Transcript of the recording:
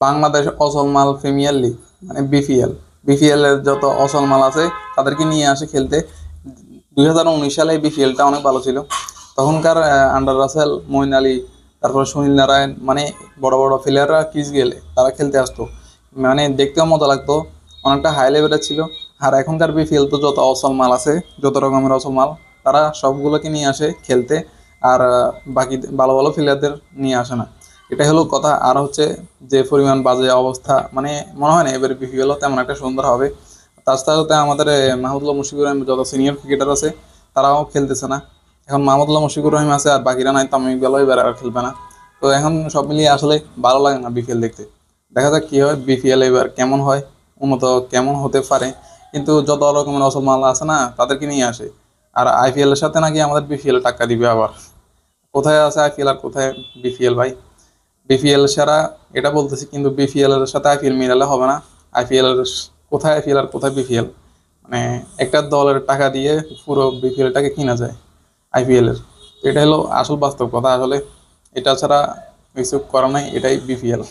বাংলাদেশ অচল মাল premier league মানে বিপিএল, বিপিএল এর যত অচল মাল আছে তাদেরকে নিয়ে আসে খেলতে। 2019 সালে বিপিএলটা অনেক ভালো ছিল। তখনকার আন্ডার রাসেল, মঈন আলী, তারপর সুনীল নারায়ণ, মানে বড় বড় প্লেয়াররা কিস গেলে তারা খেলতে আসতো, মানে দেখতেও মজা লাগতো, অনেকটা হাই লেভেলের ছিল। আর এখনকার বিপিএল তো যত অচল মাল আছে, যত রকমের অচল মাল, তারা সবগুলোকে নিয়ে আসে খেলতে। আর বাকি ভালো ভালো প্লেয়ারদের নিয়ে আসে না। এটাই হলো কথা। আর হচ্ছে যে পরিমাণ বাজে অবস্থা, মানে মনে হয় না এবারে বিপিএল তেমন একটা সুন্দর হবে। তাছাড়া আমাদের মাহমুদুল্লাহ মুশফিকুর রহিম যত সিনিয়র ক্রিকেটার আছে তারাও খেলতেছে না। এখন মাহমুদুল্লাহ মুশফিকুর রহিম আছে আর বাকিরা নাই, তামিম ইকবালও এবার আর খেলবে না। তো এখন সব মিলিয়ে আসলে ভালো লাগে না বিপিএল দেখতে। দেখা যাক কি হয় বিপিএল এবার কেমন হয়, উন্নত কেমন হতে পারে। কিন্তু যত রকমের অসল মাল আছে না তাদেরকে নিয়ে আসে। আর আইপিএল এর সাথে নাকি আমাদের বিপিএল টাক্কা দিবে আবার। কোথায় আছে আইপিএল আর কোথায় বিপিএল ভাই? বিপিএল সেরা এটা বলতেছি, কিন্তু বিপিএল এর সাথে আইপিএল মিলালে হবে না। আইপিএল এর কোথায় আইপিএল আর কোথায় বিপিএল? মানে একটা দলের টাকা দিয়ে পুরো বিপিএলটাকে কিনা যায় আইপিএল এর। তো এটা হলো আসল বাস্তব কথা আসলে। এটা ছাড়া কিছু করার নাই, এটাই বিপিএল।